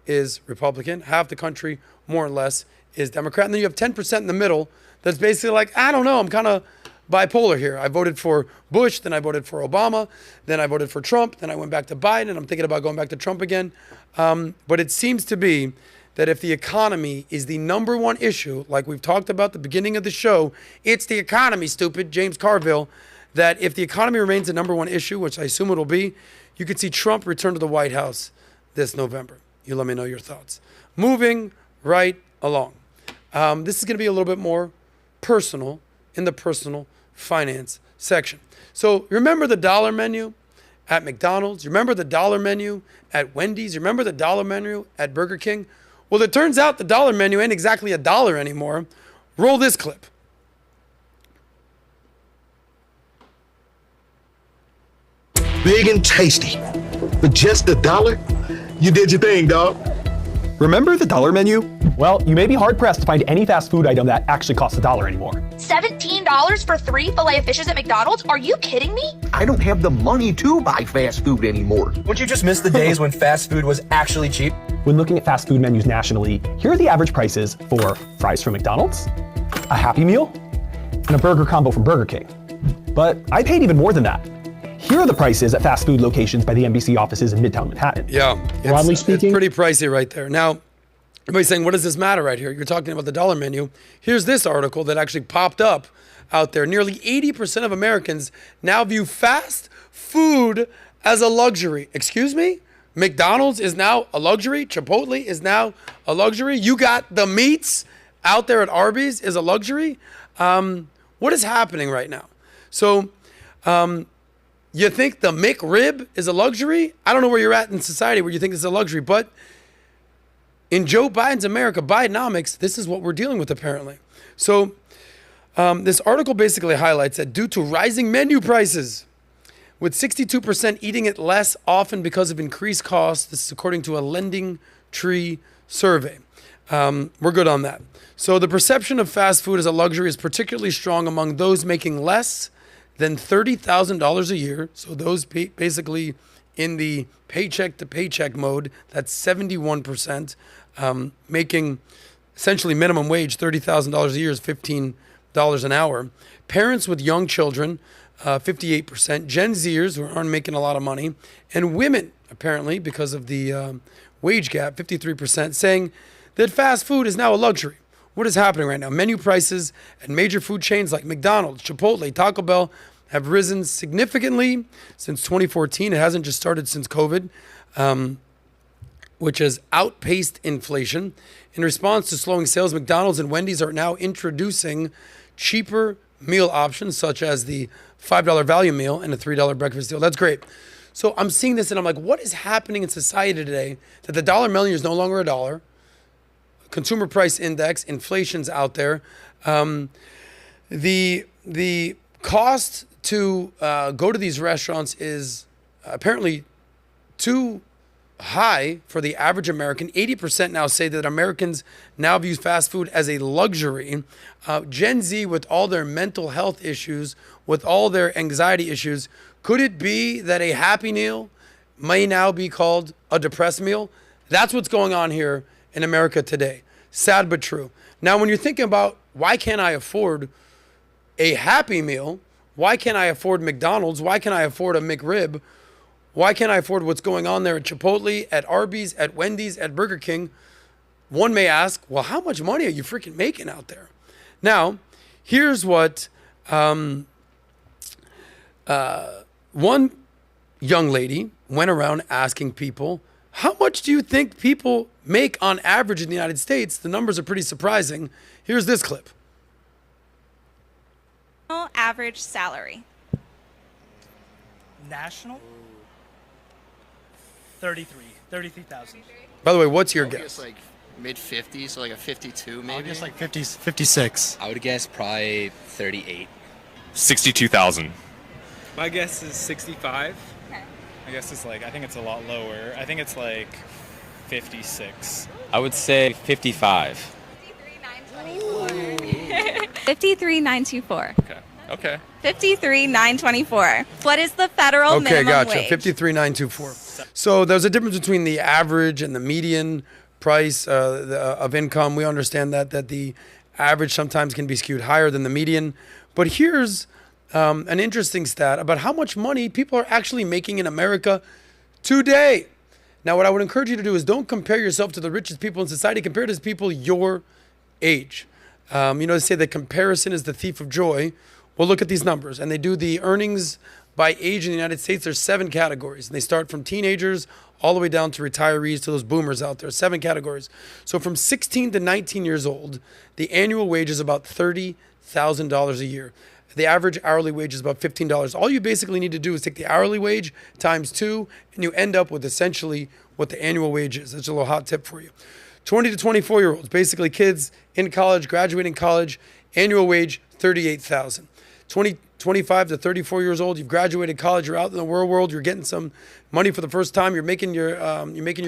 is Republican. Half the country, more or less, is Democrat. And then you have 10% in the middle that's basically like, I don't know, I'm kind of bipolar here. I voted for Bush, then I voted for Obama, then I voted for Trump, then I went back to Biden, and I'm thinking about going back to Trump again. But it seems to be that if the economy is the number one issue, like we've talked about at the beginning of the show, it's the economy, stupid, James Carville, that if the economy remains the number one issue, which I assume it'll be, you could see Trump return to the White House this November. You let me know your thoughts. Moving right along. This is going to be a little bit more personal in the personal finance section. So remember the dollar menu at McDonald's? Remember the dollar menu at Wendy's? Remember the dollar menu at Burger King? Well, it turns out the dollar menu ain't exactly a dollar anymore. Roll this clip. Big and tasty. For just $1, you did your thing, dog. Remember the dollar menu? Well, you may be hard-pressed to find any fast food item that actually costs $1 anymore. $17 for 3 Filet-O-Fishes at McDonald's? Are you kidding me? I don't have the money to buy fast food anymore. Wouldn't you just miss the days when fast food was actually cheap? When looking at fast food menus nationally, here are the average prices for fries from McDonald's, a Happy Meal, and a burger combo from Burger King. But I paid even more than that. Here are the prices at fast food locations by the NBC offices in Midtown Manhattan. Yeah, broadly speaking, it's pretty pricey right there. Now, everybody's saying, what does this matter right here? You're talking about the dollar menu. Here's this article that actually popped up out there. Nearly 80% of Americans now view fast food as a luxury. Excuse me? McDonald's is now a luxury. Chipotle is now a luxury. You got the meats out there at Arby's is a luxury. What is happening right now? So, you think the McRib is a luxury? I don't know where you're at in society where you think it's a luxury, but in Joe Biden's America, Bidenomics, this is what we're dealing with apparently. So This article basically highlights that due to rising menu prices, with 62% eating it less often because of increased costs, this is according to a Lending Tree survey. We're good on that. So the perception of fast food as a luxury is particularly strong among those making less than $30,000 a year. So those basically in the paycheck to paycheck mode, that's 71%. Making essentially minimum wage, $30,000 a year is $15 an hour. Parents with young children, 58%. Gen Zers who aren't making a lot of money. And women, apparently, because of the wage gap, 53%, saying that fast food is now a luxury. What is happening right now? Menu prices at major food chains like McDonald's, Chipotle, Taco Bell have risen significantly since 2014. It hasn't just started since COVID, which has outpaced inflation. In response to slowing sales, McDonald's and Wendy's are now introducing cheaper meal options, such as the $5 value meal and a $3 breakfast deal. That's great. So I'm seeing this and I'm like, what is happening in society today that the dollar menu is no longer a dollar? Consumer price index, inflation's out there. The cost to go to these restaurants is apparently too high for the average American. 80% now say that Americans now view fast food as a luxury. Gen Z, with all their mental health issues, with all their anxiety issues, could it be that a happy meal may now be called a depressed meal? That's what's going on here in America today. Sad but true. Now, when you're thinking about why can't I afford a Happy Meal? Why can't I afford McDonald's? Why can't I afford a McRib? Why can't I afford what's going on there at Chipotle, at Arby's, at Wendy's, at Burger King? One may ask, well, how much money are you freaking making out there? Now, here's what one young lady went around asking people, how much do you think people make on average in the United States? The numbers are pretty surprising. Here's this clip. Average salary. National? 33,000. By the way, what's your I would guess? guess like mid 50s, so like a 52 maybe. I guess like 56. I would guess probably 38. 62,000. My guess is 65. Okay. I guess it's like, I think it's a lot lower. I think it's like 56. I would say 55. 53,924. Okay. 53,924. What is the federal minimum wage? 53,924. So there's a difference between the average and the median price of income. We understand that the average sometimes can be skewed higher than the median. But here's an interesting stat about how much money people are actually making in America today. Now, what I would encourage you to do is don't compare yourself to the richest people in society. Compare to people your age. They say that comparison is the thief of joy. Well, look at these numbers. And they do the earnings by age in the United States. There's 7 categories. And they start from teenagers all the way down to retirees, to those boomers out there. 7 categories. So from 16 to 19 years old, the annual wage is about $30,000 a year. The average hourly wage is about $15. All you basically need to do is take the hourly wage times 2, and you end up with essentially what the annual wage is. That's a little hot tip for you. 20 to 24-year-olds, basically kids in college, graduating college, annual wage, $38,000. 25 to 34 years old, you've graduated college, you're out in the real world, you're getting some money for the first time, you're making your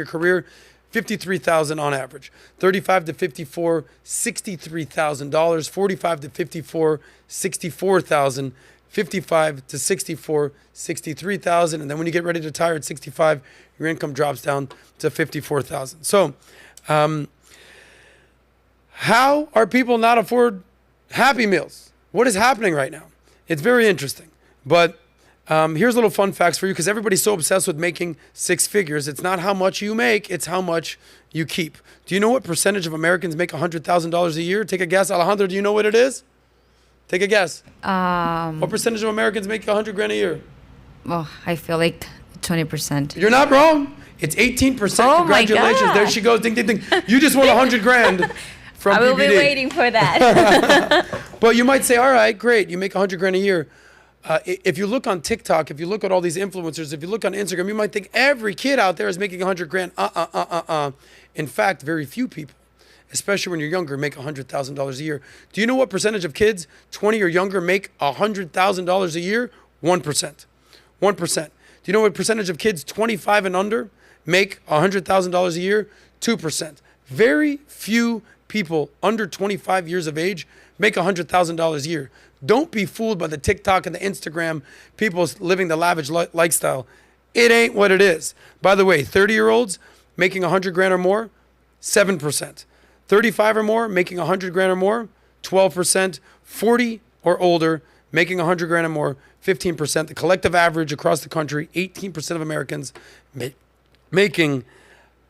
career, $53,000 on average. 35 to 54, $63,000. 45 to 54, $64,000. 55 to 64, $63,000. And then when you get ready to retire at 65, your income drops down to $54,000. So, how are people not afford Happy Meals? What is happening right now? It's very interesting. But here's a little fun facts for you, because everybody's so obsessed with making 6 figures. It's not how much you make, it's how much you keep. Do you know what percentage of Americans make $100,000 a year? Take a guess. Alejandro, do you know what it is? Take a guess. What percentage of Americans make $100,000 a year? Oh, I feel like 20%. You're not wrong. It's 18%. Oh, Congratulations. my God. There she goes. Ding, ding, ding. You just won $100,000 from I will PBD. be waiting for that. But you might say, all right, great. You make $100,000 a year. If you look on TikTok, if you look at all these influencers, if you look on Instagram, you might think every kid out there is making $100,000. In fact, very few people, especially when you're younger, make $100,000 a year. Do you know what percentage of kids 20 or younger make $100,000 a year? 1%. 1%. Do you know what percentage of kids 25 and under make $100,000 a year? 2%. Very few people under 25 years of age make $100,000 a year. Don't be fooled by the TikTok and the Instagram, people living the lavish lifestyle. It ain't what it is. By the way, 30-year-olds making 100 grand or more, 7%. 35 or more making 100 grand or more, 12%. 40 or older making 100 grand or more, 15%. The collective average across the country, 18% of Americans making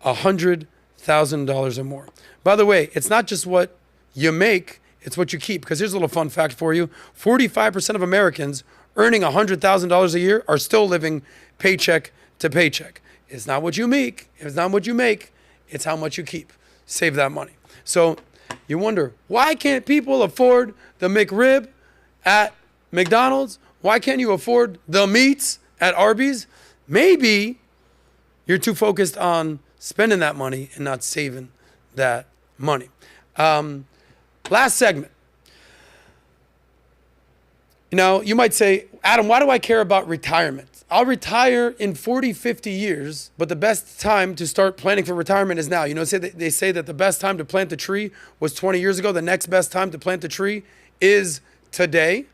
$100,000 or more. By the way, it's not just what you make, it's what you keep. Because here's a little fun fact for you. 45% of Americans earning $100,000 a year are still living paycheck to paycheck. It's not what you make. It's not what you make. It's how much you keep. Save that money. So you wonder, why can't people afford the McRib at McDonald's? Why can't you afford the meats at Arby's? Maybe you're too focused on spending that money and not saving that money. Last segment. Now, you might say, Adam, why do I care about retirement? I'll retire in 40, 50 years, but the best time to start planning for retirement is now. You know, they say that the best time to plant the tree was 20 years ago. The next best time to plant the tree is today.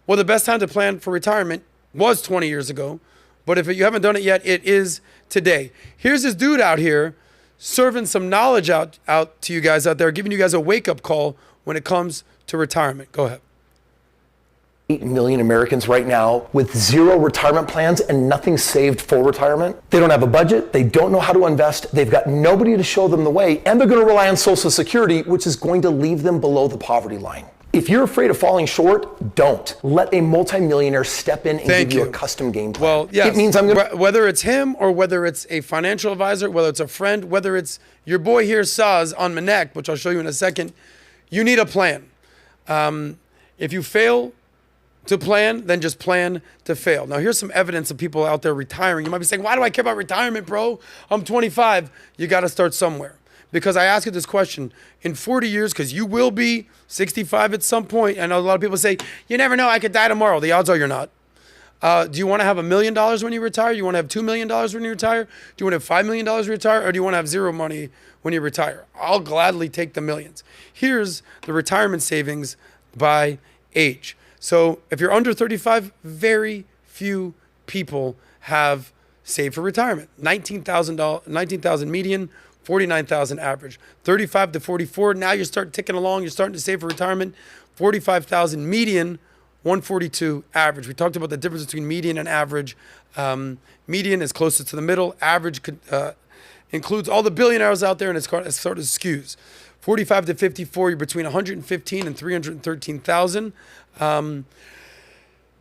Well, the best time to plan for retirement was 20 years ago, but if you haven't done it yet, it is today. Here's this dude out here serving some knowledge out to you guys out there, giving you guys a wake-up call when it comes to retirement. Go ahead. 8 million Americans right now with zero retirement plans and nothing saved for retirement. They don't have a budget. They don't know how to invest. They've got nobody to show them the way, and they're going to rely on Social Security, which is going to leave them below the poverty line. If you're afraid of falling short, don't. Let a multimillionaire step in and give you a custom game plan. Well, yes. It means whether it's him or whether it's a financial advisor, whether it's a friend, whether it's your boy here, Saz, on my neck, which I'll show you in a second, you need a plan. If you fail to plan, then just plan to fail. Now, here's some evidence of people out there retiring. You might be saying, why do I care about retirement, bro? I'm 25. You got to start somewhere. Because I ask you this question, in 40 years, because you will be 65 at some point. I know a lot of people say, you never know, I could die tomorrow. The odds are you're not. Do you want to have $1 million when you retire? Do you want to have $2 million when you retire? Do you want to have $5 million when you retire? Or do you want to have zero money when you retire? I'll gladly take the millions. Here's the retirement savings by age. So if you're under 35, very few people have saved for retirement. $19,000 median, 49,000 average. 35 to 44, now you start ticking along, you're starting to save for retirement. 45,000 median, 142 average. We talked about the difference between median and average. Median is closest to the middle. Average includes all the billionaires out there, and it sort of skews. 45 to 54, you're between 115 and 313,000.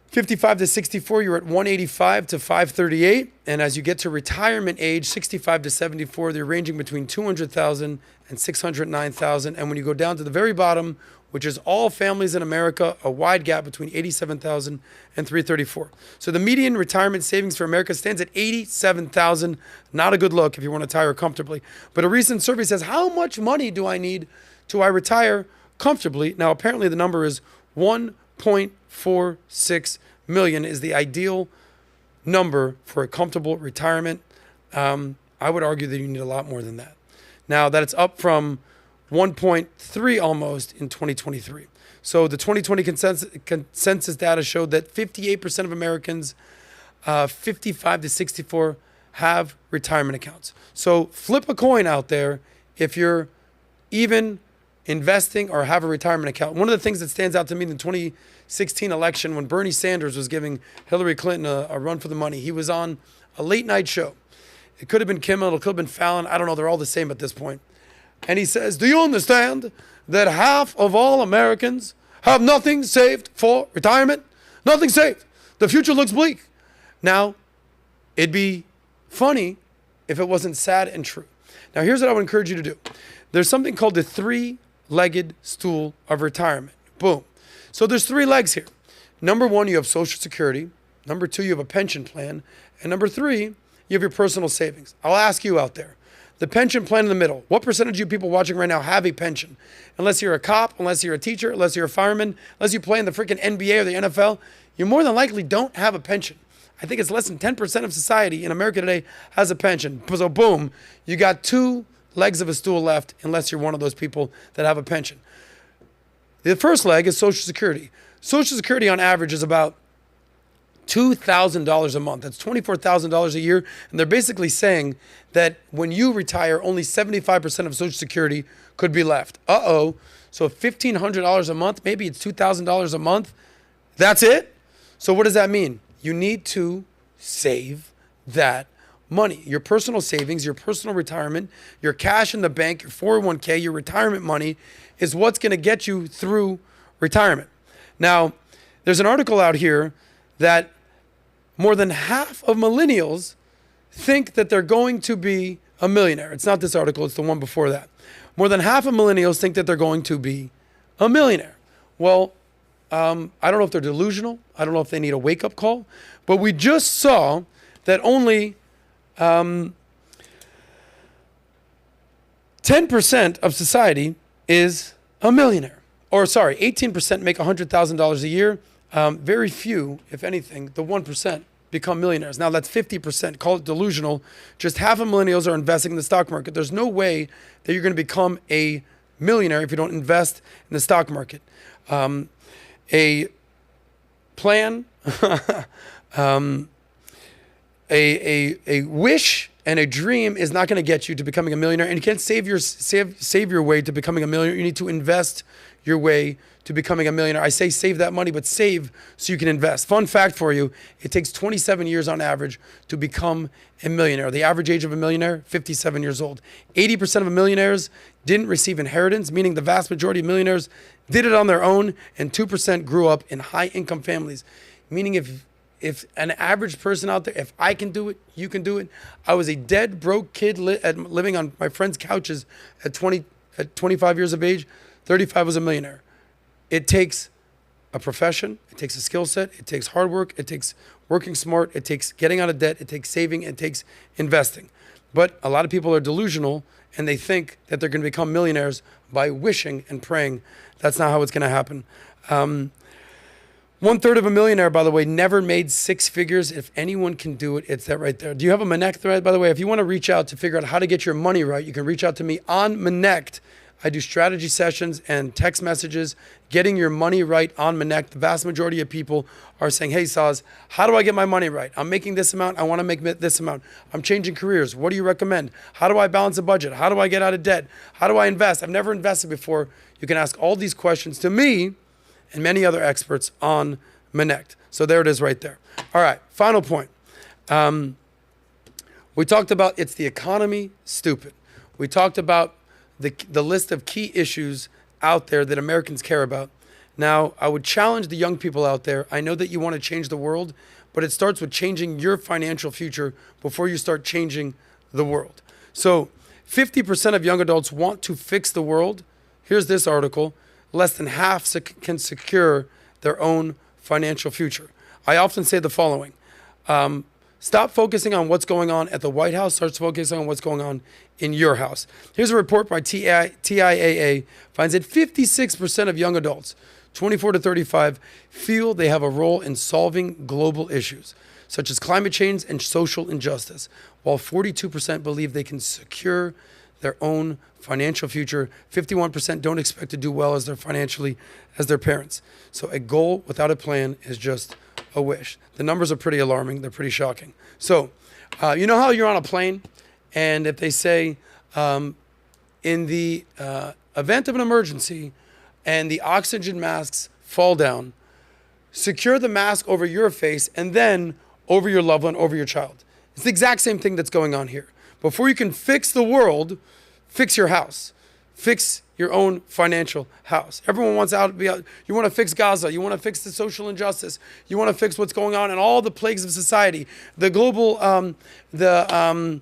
55 to 64, you're at 185 to 538. And as you get to retirement age, 65 to 74, they're ranging between 200,000 and 609,000. And when you go down to the very bottom, which is all families in America, a wide gap between 87,000 and 334. So the median retirement savings for America stands at 87,000. Not a good look if you want to retire comfortably. But a recent survey says, how much money do I need to retire comfortably? Now, apparently the number is 1.46 million is the ideal number for a comfortable retirement. I would argue that you need a lot more than that. Now, that it's up from 1.3 almost in 2023. So the 2020 consensus data showed that 58% of Americans, 55 to 64, have retirement accounts. So flip a coin out there if you're even investing or have a retirement account. One of the things that stands out to me in the 2016 election when Bernie Sanders was giving Hillary Clinton a run for the money, he was on a late night show. It could have been Kimmel, it could have been Fallon. I don't know. They're all the same at this point. And he says, do you understand that half of all Americans have nothing saved for retirement? Nothing saved. The future looks bleak. Now, it'd be funny if it wasn't sad and true. Now, here's what I would encourage you to do. There's something called the three-legged stool of retirement. Boom. So there's three legs here. Number one, you have Social Security. Number two, you have a pension plan. And number three, you have your personal savings. I'll ask you out there. the pension plan in the middle. What percentage of you people watching right now have a pension? Unless you're a cop, unless you're a teacher, unless you're a fireman, unless you play in the freaking NBA or the NFL, you more than likely don't have a pension. I think it's less than 10% of society in America today has a pension. So boom, you got 2 legs of a stool left unless you're one of those people that have a pension. The first leg is Social Security. Social Security on average is about $2,000 a month. That's $24,000 a year. And they're basically saying that when you retire, only 75% of Social Security could be left. Uh-oh. So $1,500 a month, maybe it's $2,000 a month. That's it? So what does that mean? You need to save that money. Your personal savings, your personal retirement, your cash in the bank, your 401k, your retirement money is what's going to get you through retirement. Now, there's an article out here that more than half of millennials think that they're going to be a millionaire. It's not this article, it's the one before that. More than half of millennials think that they're going to be a millionaire. Well, I don't know if they're delusional. I don't know if they need a wake-up call. But we just saw that only 10% of society is a millionaire. Or sorry, 18% make $100,000 a year. Very few, if anything, the 1% become millionaires. Now that's 50%, call it delusional. Just half of millennials are investing in the stock market. There's no way that you're going to become a millionaire if you don't invest in the stock market. A plan, a wish and a dream is not going to get you to becoming a millionaire. And you can't save your way to becoming a millionaire. You need to invest your way to becoming a millionaire. I say save that money, but save so you can invest. Fun fact for you, it takes 27 years on average to become a millionaire. The average age of a millionaire, 57 years old. 80% of millionaires didn't receive inheritance, meaning the vast majority of millionaires did it on their own, and 2% grew up in high-income families. Meaning if an average person out there, if I can do it, you can do it. I was a dead broke kid living on my friends' couches at 25 years of age. 35 was a millionaire. It takes a profession, it takes a skill set, it takes hard work, it takes working smart, it takes getting out of debt, it takes saving, it takes investing. But a lot of people are delusional and they think that they're going to become millionaires by wishing and praying. That's not how it's going to happen. 1/3 of a millionaire, by the way, never made 6 figures. If anyone can do it, it's that right there. Do you have a Monect thread? By the way, if you want to reach out to figure out how to get your money right, you can reach out to me on Monect. I do strategy sessions and text messages, getting your money right on Monect. The vast majority of people are saying, hey, Soz, how do I get my money right? I'm making this amount. I want to make this amount. I'm changing careers. What do you recommend? How do I balance a budget? How do I get out of debt? How do I invest? I've never invested before. You can ask all these questions to me and many other experts on Monect. So there it is right there. All right, final point. We talked about it's the economy, stupid. We talked about the list of key issues out there that Americans care about. Now, I would challenge the young people out there. I know that you want to change the world, but it starts with changing your financial future before you start changing the world. So 50% of young adults want to fix the world. Here's this article. Less than half can secure their own financial future. I often say the following. Stop focusing on what's going on at the White House. Start focusing on what's going on in your house. Here's a report by TIAA. Finds that 56% of young adults, 24 to 35, feel they have a role in solving global issues, such as climate change and social injustice, while 42% believe they can secure their own financial future. 51% don't expect to do well as financially as their parents. So a goal without a plan is just a wish. The numbers are pretty alarming. They're pretty shocking. So, you know how you're on a plane, and if they say, in the event of an emergency and the oxygen masks fall down, secure the mask over your face and then over your loved one, over your child. It's the exact same thing that's going on here. Before you can fix the world, fix your house. Fix your own financial house. Everyone wants out to be out. You want to fix Gaza. You want to fix the social injustice. You want to fix what's going on in all the plagues of society. The global, everything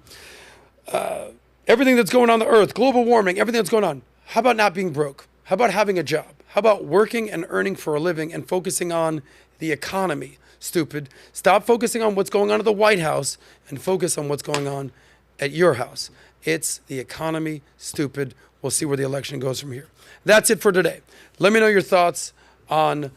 that's going on the earth, global warming, everything that's going on. How about not being broke? How about having a job? How about working and earning for a living and focusing on the economy? Stupid. Stop focusing on what's going on at the White House and focus on what's going on at your house. It's the economy, stupid. We'll see where the election goes from here. That's it for today. Let me know your thoughts on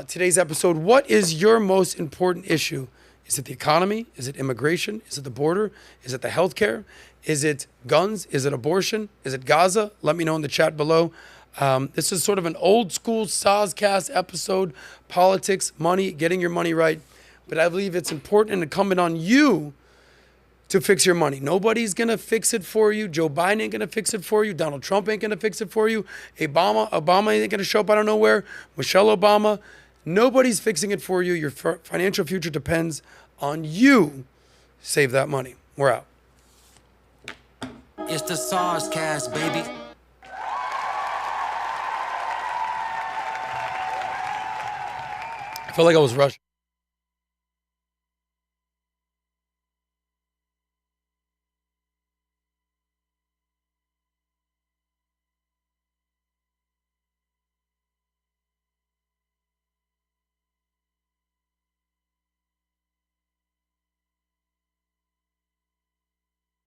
today's episode. What is your most important issue? Is it the economy? Is it immigration? Is it the border? Is it the healthcare? Is it guns? Is it abortion? Is it Gaza? Let me know in the chat below. This is sort of an old school SOSCAST episode, politics, money, getting your money right. But I believe it's important and incumbent on you to fix your money. Nobody's going to fix it for you. Joe Biden ain't going to fix it for you. Donald Trump ain't going to fix it for you. Obama ain't going to show up out of nowhere. Michelle Obama. Nobody's fixing it for you. Your financial future depends on you. Save that money. We're out. It's the SOSCAST, baby. I felt like I was rushing.